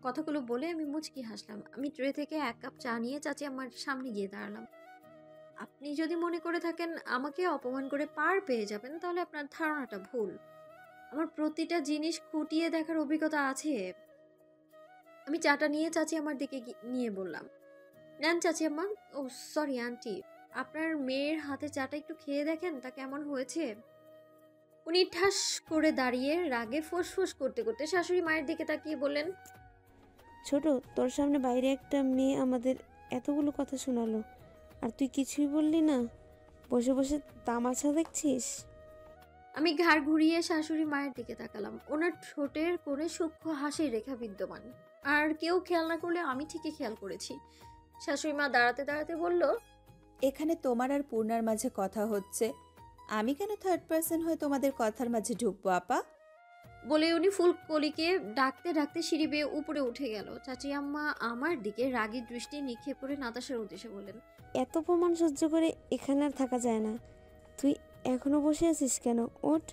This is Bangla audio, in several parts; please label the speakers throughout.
Speaker 1: কথাগুলো বলে আমি মুচকি হাসলাম। আমি ট্রে থেকে 1 কাপ চা নিয়ে চাচি আমার সামনে গিয়ে দাঁড়ালাম। আপনি যদি মনে করে থাকেন আমাকে অপমান করে পার পেয়ে যাবেন, তাহলে আপনার ধারণাটা ভুল। আমার প্রতিটা জিনিস খুঁটিয়ে দেখার অভিজ্ঞতা আছে। আমি চাটা নিয়ে চাচি আমার দিকে নিয়ে বললাম, নেন চাচি আম্মা। ও সরি আন্টি, আপনার মেয়ের হাতে চাটা একটু খেয়ে দেখেন তা কেমন হয়েছে। উনি ঠাস করে দাঁড়িয়ে রাগে ফোঁস করতে করতে শাশুড়ি মায়ের দিকে তাকিয়ে বললেন,
Speaker 2: ছোট, তোর সামনে বাইরে একটা মেয়ে আমাদের এতগুলো কথা শোনালো, আর তুই কিছুই বললি না? বসে বসে তামাশা দেখছিস?
Speaker 1: আমি ঘাড় ঘুরিয়ে শাশুড়ি মায়ের দিকে তাকালাম। ওনার ঠোঁটের কোণে সূক্ষ্ম হাসির রেখা বিদ্যমান। আর কেউ খেয়াল না করলে আমি ঠিকই খেয়াল করেছি। শাশুড়ি মা দাঁড়াতে দাঁড়াতে বলল,
Speaker 3: এখানে তোমার আর পূর্ণার মাঝে কথা হচ্ছে, আমি কেন থার্ড পার্সন হয়ে তোমাদের কথার মাঝে ঢুকবো আপা?
Speaker 1: বলে উনি ফুলকলিকে ডাকতে ডাকতে সিঁড়ি বেয়ে উপরে উঠে গেল। চাচি আম্মা আমার দিকে রাগী দৃষ্টি নিক্ষেপ করে নাতাশার উদ্দেশ্যে বললেন,
Speaker 2: এত প্রমাণ সহ্য করে এখানে আর থাকা যায় না। তুই এখনো বসে আছিস কেন? ওঠ।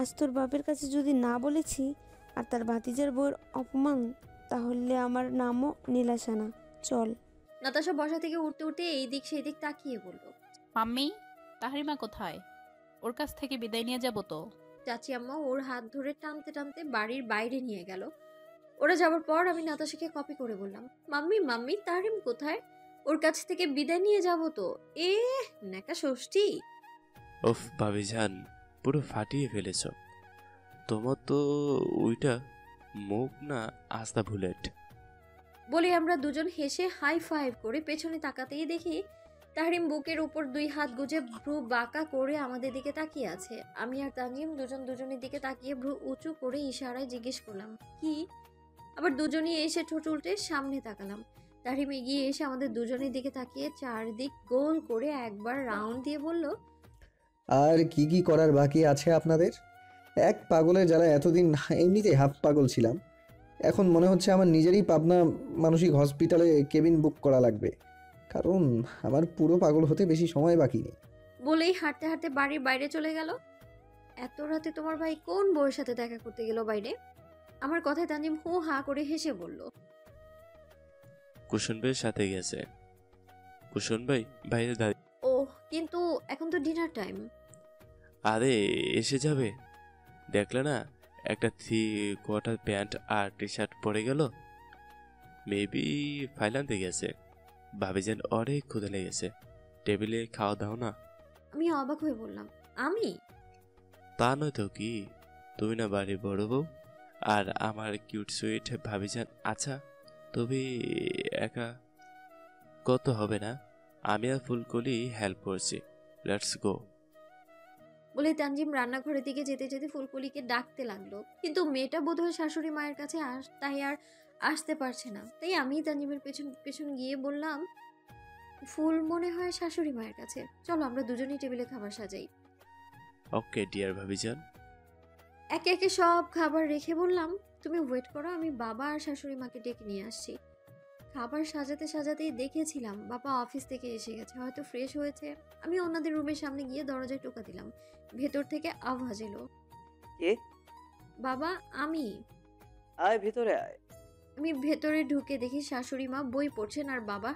Speaker 2: আজ তোর বাপের কাছে যদি না বলেছি আর তার ভাতিজার বউয়ের অপমান, তাহলে আমার নামও নীলাশা না। চল।
Speaker 1: নাতাশা বসা থেকে উঠতে উঠতে এই দিক সেই দিক তাকিয়ে বলল,
Speaker 4: মাম্মি, তাহারিমা কোথায়? ওর কাছ থেকে বিদায় নিয়ে যাব তো।
Speaker 1: চাচি আম্মা ওর হাত ধরে টানতে টানতে বাড়ির বাইরে নিয়ে গেল। ওরা যাওয়ার পর আমি নাতাশাকে কপি করে বললাম, মাম্মি মাম্মি তারিম কোথায়? ওর কাছ থেকে বিদায় নিয়ে যাব তো। এ নেকা ষষ্ঠী।
Speaker 5: ওফ ভাবিজান, পুরো ফাটিয়ে ফেলেছ। তোমার তো ওইটা মুখ না আস্তা বুলেট।
Speaker 1: বলে আমরা দুজন হেসে হাই ফাইভ করে পেছনে তাকাতেই দেখি তাহরিম বুকের উপর 2 হাত গুজে ভ্রু বাঁকা করে আমাদের দিকে তাকিয়ে আছে। আমি আর তানজিম দুজন দুজনের দিকে তাকিয়ে ভ্রু উঁচু করে ইশারায় জিজ্ঞেস করলাম, কি? আবার দুজনই এসে ঠোঁট উল্টে সামনে তাকালাম। তাহরিম এগিয়ে এসে আমাদের দুজনের দিকে তাকিয়ে চারদিক গোল করে একবার রাউন্ড দিয়ে বলল,
Speaker 6: আর কি কি করার বাকি আছে আপনাদের? এক পাগলের যারা এতদিন এমনিতেই হাফ পাগল ছিলাম, এখন মনে হচ্ছে আমার নিজেরই পাবনা মানসিক হসপিটালে কেবিন বুক করা লাগবে, কারণ আমার পুরো পাগল হতে বেশি সময় বাকি নেই।
Speaker 1: বলেই হাঁটতে হাঁটতে বাড়ির বাইরে চলে গেল। এত রাতে তোমার ভাই কোন বউয়ের সাথে দেখা করতে গেল বাইরে? আমার কথায় তানজিম হু হা করে হেসে বলল,
Speaker 5: কুশন ভাইয়ের সাথে গেছে। কুশন ভাই বাইরে দাঁড়িয়ে।
Speaker 1: ওহ, কিন্তু এখন তো ডিনার টাইম।
Speaker 5: আরে এসে যাবে, দেখলে না একটা 3/4 প্যান্ট আর টি শার্ট পরে গেল। মেবি ফাইল আনতে গেছে। ভাবিজান অনেক ক্ষুধা লেগেছে, টেবিলে খাওয়া দাও না।
Speaker 1: আমি অবাক হয়ে বললাম, আমি?
Speaker 5: তা নয় তো কি, তুমি না বাড়ির বড় বউ, আর আমার কিউট সুইট ভাবিজান। আচ্ছা তুমি একা কত হবে না, আমি আর ফুলকলি হেল্প করছি, লেটস গো।
Speaker 1: বলে তানজিম রান্নাঘরের দিকে যেতে যেতে ফুলকলিকে ডাকতে লাগলো, কিন্তু মেয়েটা বোধহয় শাশুড়ি মায়ের কাছে তাই আর আসতে পারছে না। তাই আমি তানজিমের পেছন পেছন গিয়ে বললাম, ফুল মনে হয় শাশুড়ি মায়ের কাছে, চলো আমরা দুজনেই টেবিলে খাবার সাজাই।
Speaker 5: ওকে ডিয়ার ভাবিজান।
Speaker 1: একে একে সব খাবার রেখে বললাম, তুমি ওয়েট করো, আমি বাবা আর শাশুড়ি মাকে ডেকে নিয়ে আসছি। খাবার সাজাতে সাজাতেই দেখেছিলাম বাবা অফিস থেকে এসে গেছে, হয়তো ফ্রেশ হয়েছে। আমি ওনাদের রুমের সামনে গিয়ে দরজায় টোকা দিলাম। ভেতর থেকে আওয়াজ এলো,
Speaker 7: কে?
Speaker 1: বাবা আমি।
Speaker 7: আয় ভেতরে আয়।
Speaker 1: আমি ভেতরে ঢুকে দেখি শাশুড়ি মা বই পড়ছেন আর বাবা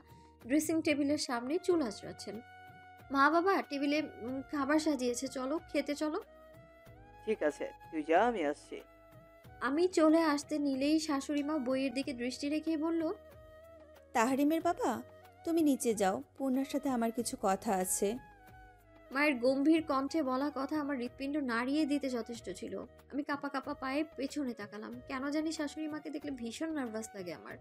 Speaker 1: ড্রেসিং টেবিলের সামনে চুল আঁচড়াচ্ছেন। মা বাবা টেবিলে খাবার সাজিয়েছে, চলো খেতে চলো।
Speaker 7: ঠিক আছে, তুই যা, আমি আসছি।
Speaker 1: আমি চলে আসতে নিলেই শাশুড়ি মা বইয়ের দিকে দৃষ্টি রেখেই বলল,
Speaker 3: তাহারিমের বাবা, তুমি নিচে যাও, পূর্ণার সাথে আমার কিছু কথা আছে।
Speaker 1: মায়ের গম্ভীর কণ্ঠে বলা কথা আমার হৃৎপিণ্ড নাড়িয়ে দিতে যথেষ্ট ছিল। আমি কাপা কাপা পায়ে পেছনে তাকালাম। কেন জানি শাশুড়ি মাকে দেখলে ভীষণ নার্ভাস লাগে আমার।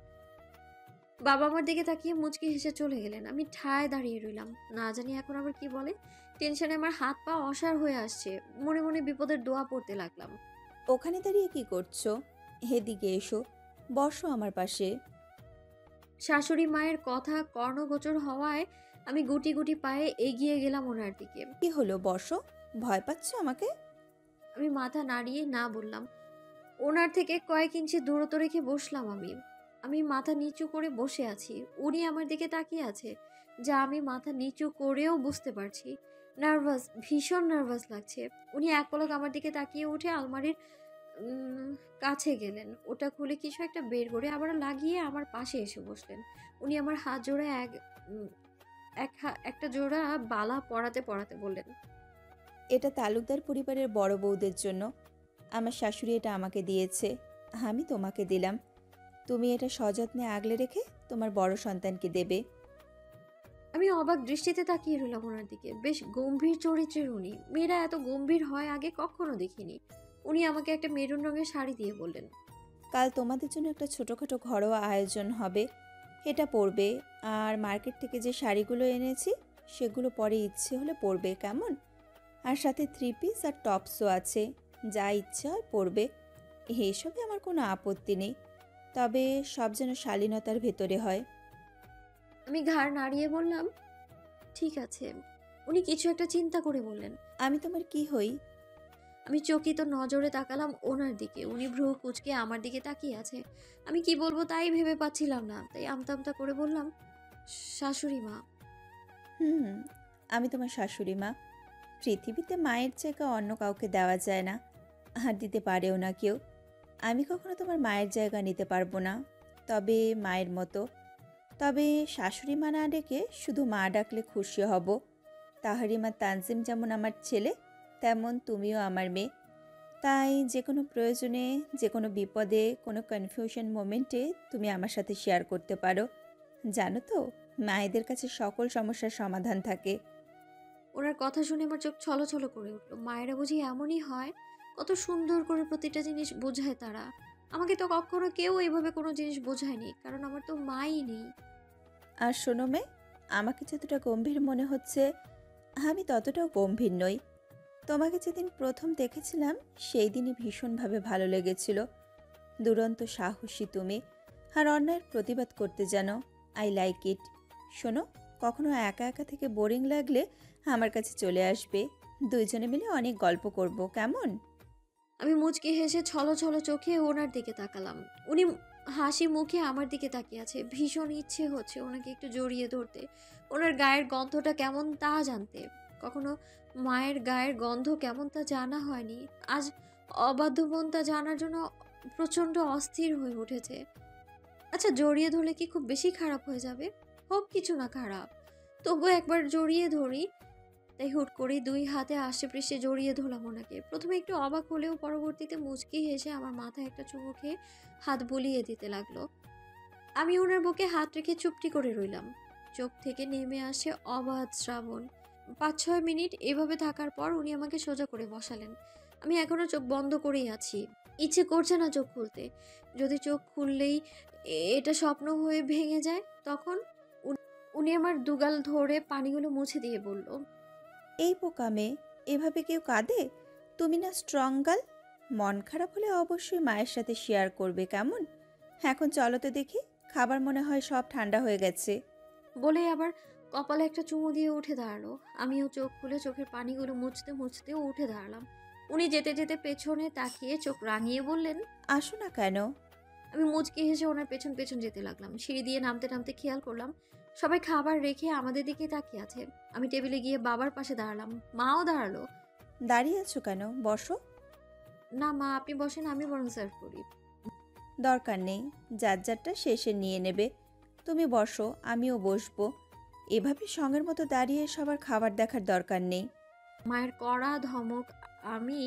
Speaker 1: বাবা আমার দিকে তাকিয়ে মুচকি হেসে চলে গেলেন। আমি ঠায় দাঁড়িয়ে রইলাম, না জানি এখন আবার কি বলে। টেনশনে আমার হাত পা অসাড় হয়ে আসছে। মনে মনে বিপদের দোয়া পড়তে লাগলাম।
Speaker 3: ওখানে দাঁড়িয়ে কি করছো? এদিকে এসো, বসো আমার পাশে।
Speaker 1: শাশুড়ি মায়ের কথা কর্ণগোচর হওয়ায় আমি গুটি গুটি পায়ে এগিয়ে গেলাম ওনার দিকে।
Speaker 3: কি হলো, বসো। ভয় পাচ্ছ আমাকে?
Speaker 1: আমি মাথা নাড়িয়ে না বললাম। ওনার থেকে কয়েক ইঞ্চি দূরত্ব রেখে বসলাম আমি। আমি মাথা নিচু করে বসে আছি, উনি আমার দিকে তাকিয়ে আছে, যা আমি মাথা নিচু করেও বুঝতে পারছি। নার্ভাস, ভীষণ নার্ভাস লাগছে। উনি এক পলক আমার দিকে তাকিয়ে উঠে আলমারির উম, কাছে গেলেন, ওটা খুলে কিছু একটা বের করে আবার লাগিয়ে আমার পাশে এসে বসলেন। উনি আমার হাত জোড়া উম, একটা জোড়া বালা পরাতে পরাতে বললেন,
Speaker 3: এটা তালুকদার পরিবারের বড় বউদের জন্য। আমার শাশুড়ি এটা আমাকে দিয়েছে, আমি তোমাকে দিলাম। তুমি এটা সযত্নে আগলে রেখে তোমার বড় সন্তানকে দেবে।
Speaker 1: আমি অবাক দৃষ্টিতে তাকিয়ে রইলাম ওনার দিকে। বেশ গম্ভীর চরিত্রের উনি, মেয়েরা এত গম্ভীর হয় আগে কখনো দেখিনি। উনি আমাকে একটা মেরুন রঙের শাড়ি দিয়ে বললেন,
Speaker 3: কাল তোমাদের জন্য একটা ছোটোখাটো ঘরোয়া আয়োজন হবে, এটা পরবে। আর মার্কেট থেকে যে শাড়িগুলো এনেছি সেগুলো পরে ইচ্ছে হলে পরবে, কেমন? আর সাথে 3 পিস আর টপসও আছে, যা ইচ্ছে হয় পরবে। এসবে আমার কোনো আপত্তি নেই, তবে সব যেন শালীনতার ভেতরে হয়।
Speaker 1: আমি ঘাড় নাড়িয়ে বললাম, ঠিক আছে। উনি কিছু একটা চিন্তা করে বললেন,
Speaker 3: আমি তোমার কি হই?
Speaker 1: আমি চকিত নজরে তাকালাম ওনার দিকে। উনি ভ্রু কুঁচকে আমার দিকে তাকিয়ে আছে। আমি কি বলবো তাই ভেবে পাচ্ছিলাম না, তাই আমতা আমতা করে বললাম, শাশুড়ি মা।
Speaker 3: হুম, আমি তোমার শাশুড়ি মা। পৃথিবীতে মায়ের জায়গা অন্য কাউকে দেওয়া যায় না, আর দিতে পারেও না কেউ। আমি কখনো তোমার মায়ের জায়গা নিতে পারবো না, তবে মায়ের মতো। তবে শাশুড়ি মা না ডেকে শুধু মা ডাকলে খুশি হব। তাহারিমা তানজিম যেমন আমার ছেলে, তেমন তুমিও আমার মেয়ে। তাই যে কোনো প্রয়োজনে, যে কোনো বিপদে, কোনো কনফিউশন মোমেন্টে তুমি আমার সাথে শেয়ার করতে পারো। জানো তো, মায়েদের কাছে সকল সমস্যার সমাধান থাকে।
Speaker 1: ওনার কথা শুনে আমার চোখ ছলছল করে উঠলো। মায়েরা বুঝি এমনই হয়, কত সুন্দর করে প্রতিটা জিনিস বোঝায় তারা। আমাকে তো কখনো কেউ এইভাবে কোনো জিনিস বোঝায়নি, কারণ আমার তো মাই নেই।
Speaker 3: আর শোনো মেয়ে, আমাকে যতটা গম্ভীর মনে হচ্ছে, আমি ততটাও গম্ভীর নই। তোমাকে যেদিন প্রথম দেখেছিলাম সেই দিনই ভীষণভাবে ভালো লেগেছিল। দুরন্ত সাহসী তুমি, আর অন্যায়ের প্রতিবাদ করতে জানো। I like it. শোনো, কখনো একা একা থেকে বোরিং লাগলে আমার কাছে চলে আসবে, দুইজনে মিলে অনেক গল্প করব, কেমন?
Speaker 1: আমি মুচকি হেসে ছলছল চোখে ওনার দিকে তাকালাম। উনি হাসি মুখে আমার দিকে তাকিয়ে আছে। ভীষণ ইচ্ছে হচ্ছে ওনাকে একটু জড়িয়ে ধরতে, ওনার গায়ের গন্ধটা কেমন তা জানতে। কখনো মায়ের গায়ের গন্ধ কেমন তা জানা হয়নি। আজ অবাধ্য বোন তা জানার জন্য প্রচণ্ড অস্থির হয়ে উঠেছে। আচ্ছা, জড়িয়ে ধরলে কি খুব বেশি খারাপ হয়ে যাবে? হোক কিছু না খারাপ, তবু একবার জড়িয়ে ধরি। তাই হুট করে দুই হাতে আষ্টে-পৃষ্ঠে জড়িয়ে ধরলাম ওনাকে। প্রথমে একটু অবাক হলেও পরবর্তীতে মুচকি হেসে আমার মাথায় একটা চুমু খেয়ে হাত বুলিয়ে দিতে লাগলো। আমি ওনার বুকে হাত রেখে চুপটি করে রইলাম। চোখ থেকে নেমে আসে অবাধ শ্রাবণ। 5-6 মিনিট এভাবে থাকার পর উনি আমাকে সোজা করে বসালেন। আমি এখনো চোখ বন্ধ করেই আছি। ইচ্ছে করছে না চোখ খুলতে। যদি চোখ খুললেই এটা স্বপ্ন হয়ে ভেঙে যায়, তখন উনি আমার দুগাল ধরে পানিগুলো মুছে দিয়ে বলল,
Speaker 3: এই বোকা মেয়ে, এভাবে কেউ কাঁদে? তুমি না স্ট্রং গার্ল। মন খারাপ হলে অবশ্যই মায়ের সাথে শেয়ার করবে, কেমন? এখন চলো তো দেখি, খাবার মনে হয় সব ঠান্ডা হয়ে গেছে।
Speaker 1: বলে আবার কপালে একটা চুমু দিয়ে উঠে দাঁড়ালো। আমিও চোখ খুলে চোখের পানিগুলো মুছতে মুছতে উঠে দাঁড়ালাম। উনি যেতে যেতে পেছনে তাকিয়ে চোখ রাঙিয়ে বললেন,
Speaker 3: আসো না কেন?
Speaker 1: আমি মুচকি হেসে ওনার পেছন পেছন যেতে লাগলাম। সিঁড়ি দিয়ে নামতে নামতে খেয়াল করলাম সবাই খাবার রেখে আমাদের দিকে তাকিয়ে আছে। আমি টেবিলে গিয়ে বাবার পাশে দাঁড়ালাম। মাও দাঁড়ালো।
Speaker 3: দাঁড়িয়ে আছো কেন? বসো।
Speaker 1: না মা, আপনি বসেন, আমি বরং সার্ভ করি।
Speaker 3: দরকার নেই, যার যারটা শেষে নিয়ে নেবে। তুমি বসো, আমিও বসবো। এভাবে সঙ্গের মতো দাঁড়িয়ে সবার খাবার দেখার দরকার নেই।
Speaker 1: মায়ের কড়া ধমক। আমি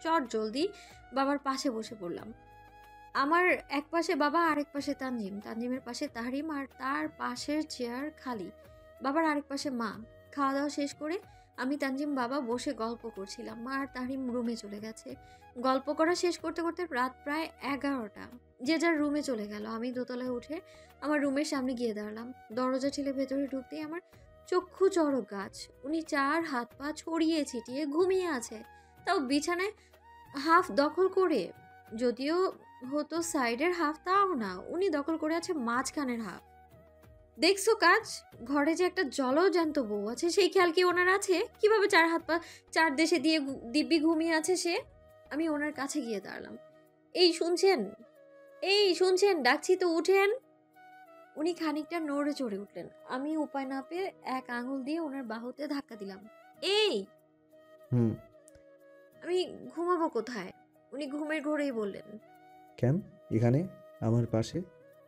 Speaker 1: চট জলদি বাবার পাশে বসে পড়লাম। আমার এক পাশে বাবা, আরেক পাশে তানজিম, তানজিমের পাশে তাহরিম, আর তার পাশের চেয়ার খালি। বাবার আরেক পাশে মা। খাওয়া দাওয়া শেষ করে আমি, তানজিম, বাবা বসে গল্প করছিলাম। মা আর তাহরিম রুমে চলে গেছে। গল্প করা শেষ করতে করতে রাত প্রায় 11টা। যে যার রুমে চলে গেল। আমি দোতলায় উঠে আমার রুমের সামনে গিয়ে দাঁড়ালাম। দরজা ঠেলে ভেতরে ঢুকতেই আমার চক্ষু চড়ক গাছ। উনি 4 হাত পা ছড়িয়ে ছিটিয়ে ঘুমিয়ে আছে, তাও বিছানায় হাফ দখল করে। যদিও হতো সাইডের হাফ, তাও না, উনি দখল করে আছে মাঝখানের হাফ। দেখছো কাজ, ঘরে যে একটা জলজ্যান্ত বউ আছে সেই খেয়াল কি ওনার আছে? কিভাবে 4 হাত পা 4 দেশে দিয়ে দিব্যি ঘুমিয়ে আছে সে? আমি ওনার কাছে গিয়ে দাঁড়ালাম। এই শুনছেন, এই শুনছেন, ডাকছি তো, উঠেন। উনি খানিকটা নড়ে চড়ে উঠলেন। আমি উপায় না পেয়ে এক আঙুল দিয়ে ওনার বাহুতে ধাক্কা দিলাম। এই,
Speaker 6: হুম।
Speaker 1: আমি ঘুমাবো কোথায়? উনি ঘুমের ঘোরেই বললেন,
Speaker 6: কেন এখানে আমার পাশে?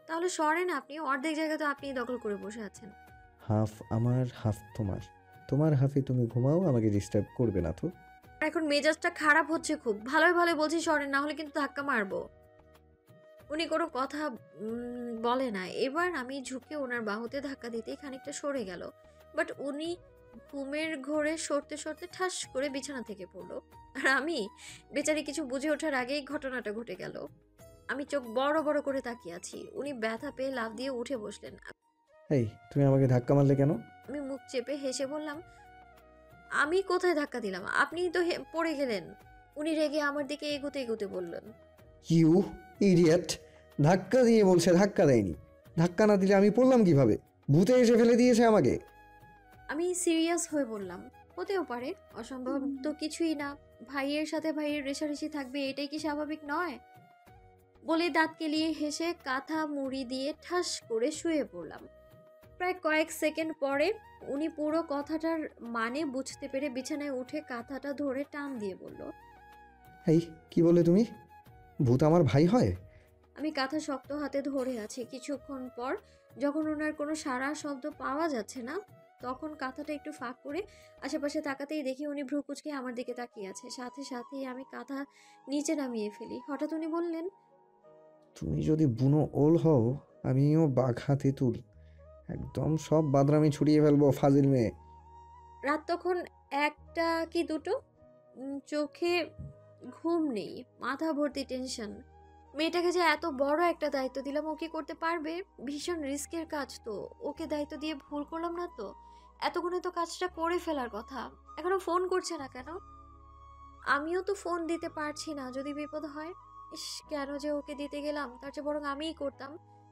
Speaker 1: তাহলে সরেন আপনি, অর্ধেক জায়গা তো আপনিই দখল করে বসে আছেন।
Speaker 6: হাফ আমার হাফ তোমার। তোমার হাফে তুমি ঘুমাও, আমাকে ডিস্টার্ব করবে না তো।
Speaker 1: এখন মেজাজটা খারাপ হচ্ছে খুব, ভালোই ভালো বলছি সরেন, না হলে কিন্তু ধাক্কা মারবো। উনি কোনো কথা বলে না। এবার আমি ঝুঁকে ওনার বাহুতে ধাক্কা দিতেই খানিকটা সরে গেল, বাট উনি ঘুমের ঘোরে সরতে সরতে ঠাস করে বিছানা থেকে পড়লো। আর আমি বেচারি কিছু বুঝে ওঠার আগেই ঘটনাটা ঘটে গেল। আমি চোখ বড় বড় করে তাকিয়ে আছি। উনি ব্যথা পেয়ে লাফ দিয়ে উঠে বসলেন।
Speaker 6: এই তুমি আমাকে ধাক্কা মারলে কেন?
Speaker 1: আমি মুখ চেপে হেসে বললাম, আমি কোথায় ধাক্কা দিলাম, আপনিই তো পড়ে গেলেন। উনি রেগে আমার দিকে এগোতে এগোতে বললেন,
Speaker 6: ইউ ইডিয়েট! ধাক্কা দিয়ে বলছে ধাক্কা দেয়নি। ধাক্কা না দিলে আমি পড়লাম কিভাবে? ভূতে এসে ফেলে দিয়েছে আমাকে।
Speaker 1: আমি সিরিয়াস হয়ে বললাম, হতেও পারে, অসম্ভব তো কিছুই না। ভাইয়ের সাথে ভাইয়ের রেষারেষি থাকবে, এটাই কি স্বাভাবিক নয়? বলে দাঁত কেলিয়ে হেসে কাঁথা মুড়ি দিয়ে ঠাস করে শুয়ে পড়লাম। প্রায় কয়েক সেকেন্ড পরে উনি পুরো কথাটার মানে বুঝতে পেরে বিছানায় উঠে কাঁথাটা ধরে টান দিয়ে বলল,
Speaker 6: এই কি বলে তুমি? ভূত আমার ভাই হয়?
Speaker 1: আমি কাঁথা শক্ত হাতে ধরে আছি। কিছুক্ষণ পর যখন ওনার কোনো সাড়া শব্দ পাওয়া যাচ্ছে না, তখন কাঁথাটা একটু ফাঁক করে আশেপাশে তাকাতেই দেখি উনি ভ্রু কুঁচকে আমার দিকে তাকিয়ে আছে। সাথে সাথেই আমি কাঁথা নিচে নামিয়ে ফেলি। হঠাৎ উনি বললেন,
Speaker 6: তুমি যদি বুনো ওল হও, আমিও বাঘা তেঁতুল। একদম সব বাদরামি ছড়িয়ে ফেলবো, ফাজিল মেয়ে।
Speaker 1: রাত তখন একটা কি দুটো, চোখে ঘুম নেই, মাথা ভর্তি টেনশন। মেয়েটাকে যে এত বড় একটা দায়িত্ব দিলাম, ও কি করতে পারবে? ভীষণ রিস্কের কাজ তো, ওকে দায়িত্ব দিয়ে ভুল করলাম না তো? এতক্ষণে তো কাজটা করে ফেলার কথা, এখনো ফোন করছে না কেন? আমিও তো ফোন দিতে পারছি না, যদি বিপদ হয়। ইস, কেন যে ওকে দিতে গেলাম, তার চেয়ে বরং আমিই করতাম।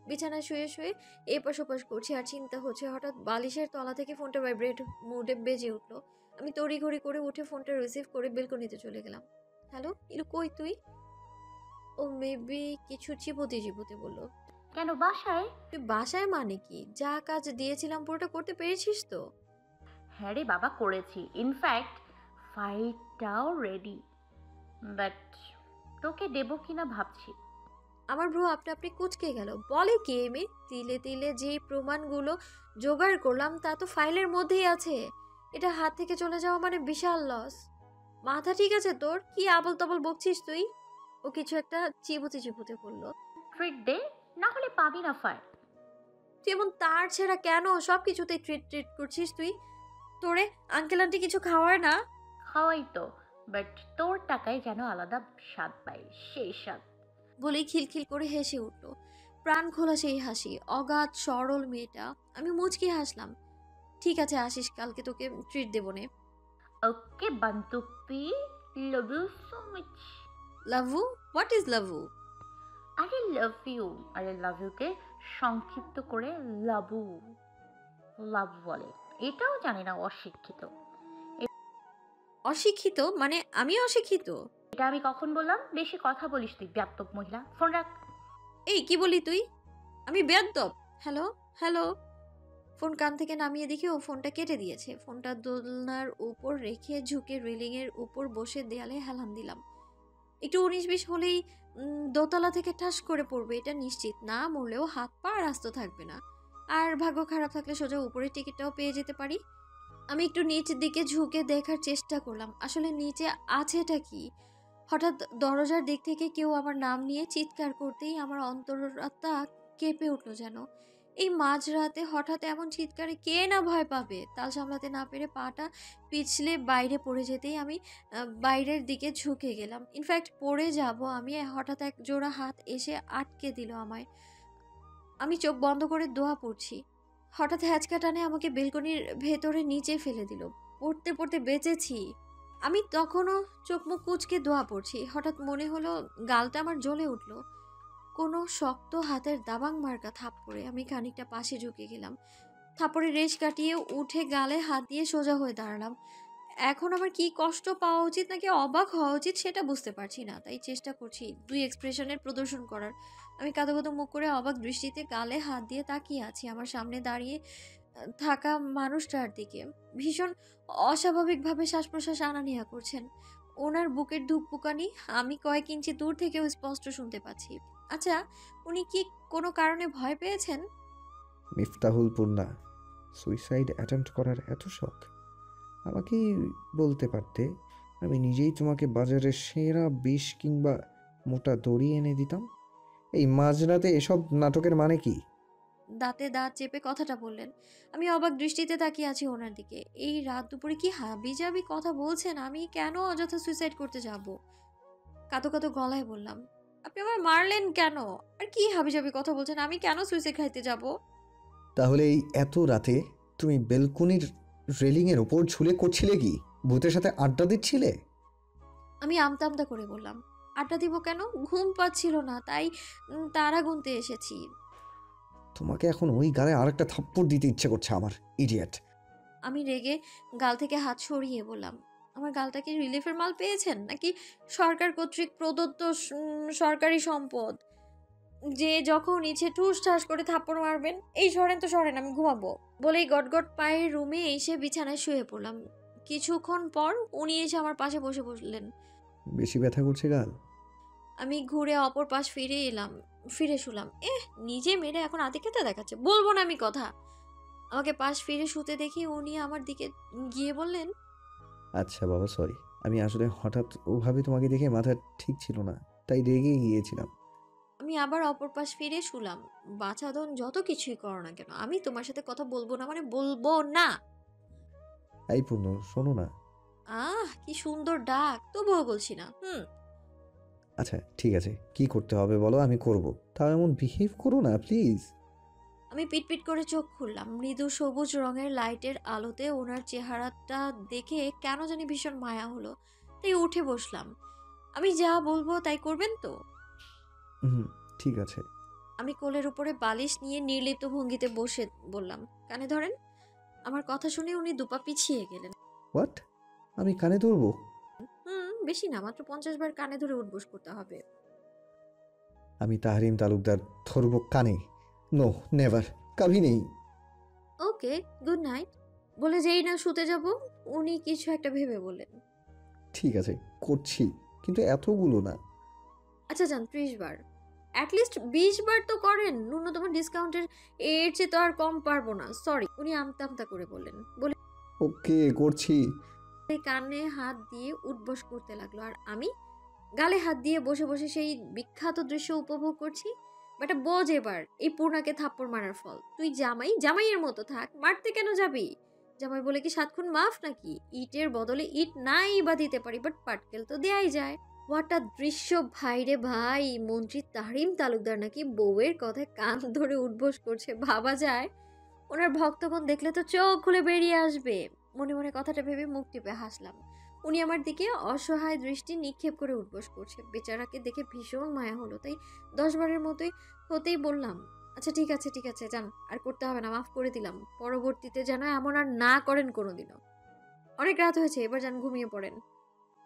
Speaker 1: বিছানায় শুয়ে শুয়ে এপাশ ওপাশ করছি আর চিন্তা হচ্ছে। হঠাৎ বালিশের তলা থেকে ফোনটা ভাইব্রেট মুডে বেজে উঠলো। আমি তড়িঘড়ি করে উঠে ফোনটা রিসিভ করে বেলকনিতে চলে গেলাম। হ্যালো, ইলু কই তুই? ও মেবি কিছু চিবোতে চিবোতে বললো,
Speaker 8: কেন বাসায়?
Speaker 1: তুই বাসায় মানে কি? যা কাজ দিয়েছিলাম পুরোটা করতে পেরেছিস তো?
Speaker 8: হ্যাঁ রে বাবা, করেছি। ইনফ্যাক্ট ফাইলটাও রেডি, বাট তোকে দেবো কিনা ভাবছি।
Speaker 1: আমার ব্রো আপনা আপনি কুঁচকে গেল। বলে কি এই মেয়ে? তিলে তিলে যেই প্রমাণগুলো জোগাড় করলাম তা তো ফাইলের মধ্যেই আছে। এটা হাত থেকে চলে যাওয়া মানে বিশাল লস। মাথা ঠিক আছে তোর? কি আবল তাবল বকছিস তুই? ও কিছু একটা চিবুতে চিবুতে বলল।
Speaker 8: ট্রিট দে, না হলে পাবি না ফাইল।
Speaker 1: তুই এমন তার ছেঁড়া কেন? সব কিছুতেই ট্রিট ট্রিট করছিস তুই? তোরে আঙ্কেল আন্টি কিছু খাওয়ায় না?
Speaker 8: খাওয়াই তো, বাট তোর টাকায় যেন আলাদা স্বাদ পাই, সেই স্বাদ।
Speaker 1: বলেই খিলখিল করে হেসে উঠল। প্রাণ খোলা সেই হাসি, অগাধ সরল মেয়েটা। আমি মুচকি হাসলাম। ঠিক আছে আসিস, কালকে তোকে ট্রিট দেবো নে।
Speaker 8: ওকে বান্তুপি, লাভ ইউ সো মাচ।
Speaker 1: লাভু? হোয়াট ইজ লাভু?
Speaker 8: আরে লাভ ইউ, আরে লাভ ইউকে সংক্ষিপ্ত করে লাভু, লাভ বলে। এটাও জানি না, অশিক্ষিত।
Speaker 1: অশিক্ষিত মানে? আমি অশিক্ষিত?
Speaker 8: এটা আমি কখন বললাম? বেশি কথা বলিস তুই, ব্যাপক মহিলা। ফোন রাখ।
Speaker 1: এই কি বলি তুই? আমি বেয়াদ্দব? Hello hello. ফোন কান থেকে নামিয়ে দেখি ও ফোনটা কেটে দিয়েছে। ফোনটা দোলনার উপর রেখে ঝুঁকে রেলিংয়ের উপর বসে দেয়ালে হেলান দিলাম। একটু 19-20 হলেই দোতলা থেকে ঠাস করে পড়বে, এটা নিশ্চিত। না মরলেও হাত পা আর আস্ত থাকবে না। আর ভাগ্য খারাপ থাকলে সোজা উপরের টিকিটটাও পেয়ে যেতে পারি। আমি একটু নিচের দিকে ঝুঁকে দেখার চেষ্টা করলাম, আসলে নিচে আছেটা কি। হঠাৎ দরজার দিক থেকে কেউ আমার নাম নিয়ে চিৎকার করতেই আমার অন্তরাত্মা কেঁপে উঠলো যেন। এই মাঝরাতে হঠাৎ এমন চিৎকারে কে না ভয় পাবে? তাল সামলাতে না পেরে পাটা পিছলে বাইরে পড়ে যেতেই আমি বাইরের দিকে ঝুঁকে গেলাম। ইনফ্যাক্ট পড়ে যাব আমি, হঠাৎ এক জোড়া হাত এসে আটকে দিল আমায়। আমি চোখ বন্ধ করে দোয়া পড়ছি। হঠাৎ হ্যাচকা টানে আমাকে বেলকনির ভেতরে নিচে ফেলে দিল। পড়তে পড়তে বেঁচেছি। আমি তখনও চোখ মুখ কুঁচকে দোয়া পড়ছি। হঠাৎ মনে হলো গালটা আমার জ্বলে উঠল। কোনো শক্ত হাতের দাবাং মার্কা থাপ্পড়ে। আমি খানিকটা পাশে ঝুঁকে গেলাম। থাপ্পড়ে রেশ কাটিয়ে উঠে গালে হাত দিয়ে সোজা হয়ে দাঁড়ালাম। এখন আমার কি কষ্ট পাওয়া উচিত নাকি অবাক হওয়া উচিত সেটা বুঝতে পারছি না, তাই চেষ্টা করছি দুই এক্সপ্রেশনের প্রদর্শন করার। আমি কাঁদো কাঁদো মুখ করে অবাক দৃষ্টিতে গালে হাত দিয়ে তাকিয়ে আছি আমার সামনে দাঁড়িয়ে থাকা মানুষটার দিকে। ভীষণ অস্বাভাবিকভাবে শ্বাস প্রশ্বাস আনা নেওয়া করছেন। ওনার বুকের ধুকপুকানি আমি কয়েক ইঞ্চি দূর থেকেও স্পষ্ট শুনতে পাচ্ছি। আচ্ছা, উনি কি কোনো কারণে ভয় পেয়েছেন?
Speaker 6: মিফতাহুল পূর্ণা, সুইসাইড অ্যাটেম্প্ট করার এত শখ? আমাকেই বলতে পারতে, আমি নিজেই তোমাকে বাজারের সেরা বিষ কিংবা মোটা দড়ি এনে দিতাম। এই মাঝরাতে এসব নাটকের মানে কি?
Speaker 1: দাঁতে দাঁত চেপে কথাটা বললেন। আমি অবাক দৃষ্টিতে তাকিয়ে আছি ওনার দিকে। এই রাত দুপুরে কি হাবিজাবি কথা বলছেন? আমি কেন অযথা সুইসাইড করতে যাব? কাতো কাতো গলায় বললাম, আপনি আমার মারলেন কেন? আর কি হাবিজাবি কথা বলছেন? আমি কেন সুইসাইড খাইতে যাব?
Speaker 6: তাহলে এই এত রাতে তুমি বেলকনির রেলিংয়ের ওপর ঝুলে করছিলে কি? ভূতের সাথে আড্ডা দিচ্ছিলে?
Speaker 1: আমি আমতা আমতা করে বললাম, আড্ডা দিব কেন? ঘুম পাচ্ছিল না, তাই তারা গুনতে এসেছি।
Speaker 6: তোমাকে এখন ওই গালে আরেকটা থাপ্পড় দিতে ইচ্ছে করছে আমার, ইডিয়েট।
Speaker 1: আমি রেগে গাল থেকে হাত সরিয়ে বললাম, আমার গালটা কি রিলিফের মাল পেয়েছেন, নাকি সরকার কর্তৃক প্রদত্ত সরকারি সম্পদ যে যখন ইচ্ছে ঠুস ঠাস করে থাপ্পড় মারবেন? এই সরেন তো সরেন, আমি ঘুমাবো। বলেই গটগট পায়ে রুমে এসে বিছানায় শুয়ে পড়লাম। কিছুক্ষণ পর উনি এসে আমার পাশে বসে বসলেন।
Speaker 6: বেশি ব্যথা করছে গাল?
Speaker 1: আমি ঘুরে অপর পাশ ফিরে শুলাম। নিজে মেরে এখন আদিক্ষেতা দেখাচ্ছে, বলবো না আমি কথা। আমাকে পাশ ফিরে শুতে দেখি উনি আমার দিকে গিয়ে বললেন,
Speaker 6: আচ্ছা বাবা, সরি। আমি আসলে হঠাৎ ওভাবে তোমাকে দেখে মাথা ঠিক ছিল না, তাই রেগে গিয়েছিলাম।
Speaker 1: আমি আবার অপর পাশ ফিরে শুলাম। বাছাধন যত কিছুই করো না কেন, আমি তোমার সাথে কথা বলবো না মানে বলবো না।
Speaker 6: এই পূর্ণ, শোনো না।
Speaker 1: কি সুন্দর ডাক, তবুও বলছি না।
Speaker 6: আচ্ছা ঠিক আছে, কি করতে হবে বলো, আমি করব। তাও এমন বিহেভ করো না প্লিজ।
Speaker 1: আমি পিটপিট করে চোখ খুললাম। মৃদু সবুজ রঙের লাইটের আলোতে ওনার চেহারাটা দেখে কেন জানি ভীষণ মায়া হলো, তাই উঠে বসলাম। আমি যা বলবো তাই করবেন তো?
Speaker 6: হুম, ঠিক আছে।
Speaker 1: আমি কোলের উপরে বালিশ নিয়ে নির্লিপ্ত ভঙ্গিতে বসে বললাম, কানে ধরেন। আমার কথা শুনে উনি দুপা পিছিয়ে গেলেন।
Speaker 6: হোয়াট? আমি কানে ধরবো?
Speaker 1: বেশি না, মাত্র 50 বার কানে ধরে উঠবোস করতে হবে।
Speaker 6: আমি তাহরিম তালুকদার ধরবো কানে? নো, নেভার, কভি নেই।
Speaker 1: ওকে, গুড নাইট। বলে যেই না শুতে যাব, উনি কিছু একটা ভেবে বললেন,
Speaker 6: ঠিক আছে, করছি, কিন্তু এতগুলো না।
Speaker 1: আচ্ছা যান 30 বার, অ্যাটলিস্ট 20 বার তো করেন। ন্যূনতম ডিসকাউন্টের এর চেয়ে তো আর কম পারবো না, সরি। উনি আমতা আমতা করে বললেন। বলে
Speaker 6: ওকে, করছি।
Speaker 1: কানে হাত দিয়ে উঠবোস করতে লাগলো, আর আমি গালে হাত দিয়ে বসে বসে সেই বিখ্যাত দৃশ্য উপভোগ করছি। বাট বোঝ এবার এই পূর্ণাকে থাপ্পড় মারার ফল। তুই জামাইয়ের মতো থাক, মারতে কেন যাবি? জামাই বলে কি 7 খুন মাফ নাকি? ইটের বদলে ইট নাই বা দিতে পারি, বাট পাটকেল তো দেয়াই যায়। হোয়াট আ দৃশ্য ভাই রে ভাই! মন্ত্রী তাহরিম তালুকদার নাকি বউয়ের কথায় কান ধরে উঠবোস করছে, ভাবা যায়? ওনার ভক্তগণ দেখলে তো চোখ খুলে বেরিয়ে আসবে। মনে মনে কথাটা ভেবে মুখ টিপে হাসলাম। উনি আমার দিকে অসহায় দৃষ্টি নিক্ষেপ করে উঠবোস করছে। বেচারাকে দেখে ভীষণ মায়া হলো, তাই 10 বারের মতোই হতেই বললাম, আচ্ছা ঠিক আছে যান, আর করতে হবে না, মাফ করে দিলাম। পরবর্তীতে যেন এমন আর না করেন কোনোদিনও। অনেক রাত হয়েছে, এবার যান ঘুমিয়ে পড়েন।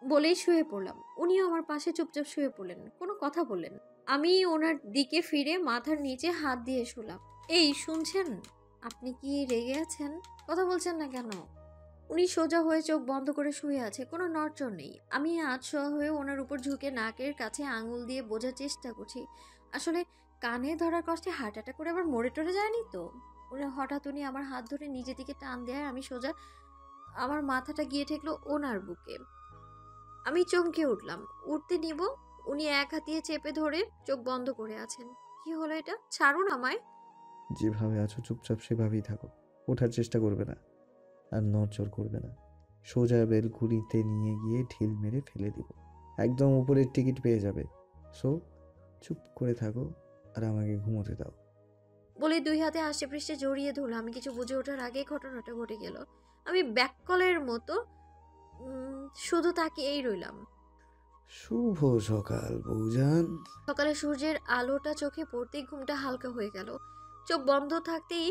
Speaker 1: বলেই শুয়ে পড়লাম। উনিও আমার পাশে চুপচাপ শুয়ে পড়লেন, কোনো কথা বললেন। আমি ওনার দিকে ফিরে মাথার নিচে হাত দিয়ে শুলাম। এই শুনছেন, আপনি কি রেগে আছেন? কথা বলছেন না কেন? উনি সোজা হয়ে চোখ বন্ধ করে শুয়ে আছে, কোনো নড়চড় নেই। আমি আধশোয়া হয়ে ওনার উপর ঝুঁকে নাকের কাছে আঙুল দিয়ে বোঝার চেষ্টা করছি আসলে কানে ধরার কষ্টে হার্ট অ্যাটাক করে আবার মরে টরে যায়নি তো। হঠাৎ উনি আমার হাত ধরে নিজের দিকে টান দেয়, আমি সোজা আমার মাথাটা গিয়ে ঠেকলো ওনার বুকে। আমি চমকে উঠলাম। উঠতে নিব, উনি এক হাতিয়ে চেপে ধরে চোখ বন্ধ করে আছেন। কি হলো এটা? ছাড়ুন আমায়।
Speaker 6: যেভাবে আছো চুপচাপ সেভাবেই থাকো, ওঠার চেষ্টা করবে না, আর নড়চড় করবে না। সোজা বেলকুনিতে নিয়ে গিয়ে ঢিল মেরে ফেলে দিব, একদম উপরের টিকিট পেয়ে যাবে। সো চুপ করে থাকো আর আমাকে ঘুমোতে দাও।
Speaker 1: বলে 2 হাতে আষ্টে পৃষ্ঠে জড়িয়ে ধরলো। আমি কিছু বুঝে ওঠার আগে ঘটনাটা ঘটে গেল। আমি ব্যাককলের মতো শুধু তাকিয়েই রইলাম।
Speaker 6: শুভ সকাল বউজান।
Speaker 1: সকালে সূর্যের আলোটা চোখে পড়তেই ঘুমটা হালকা হয়ে গেল। চোখ বন্ধ থাকতেই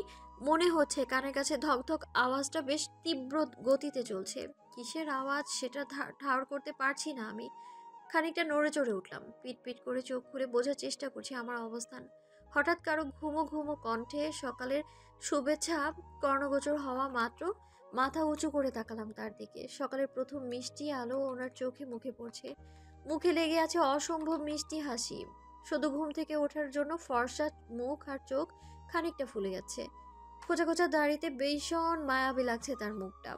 Speaker 1: মনে হচ্ছে কানের কাছে ধকধক আওয়াজটা বেশ তীব্র গতিতে চলছে। কিসের আওয়াজ সেটা ঠাউর করতে পারছি না আমি। খানিকটা নড়ে চড়ে উঠলাম। পিট করে চোখ খুলে বোঝার চেষ্টা করছি আমার অবস্থান। হঠাৎ কারো ঘুমো ঘুমো কণ্ঠে সকালের শুভেচ্ছা কর্ণগোচর হওয়া মাত্র মাথা উঁচু করে তাকালাম তার দিকে। সকালের প্রথম মিষ্টি আলো ওনার চোখে মুখে পড়ছে। মুখে লেগে আছে অসম্ভব মিষ্টি হাসি। শুধু ঘুম থেকে ওঠার জন্য ফর্সা মুখ আর চোখ খানিকটা ফুলে যাচ্ছে। খোঁচা খোঁচা দাড়িতে ভীষণ মায়াবী লাগছে তার মুখটা।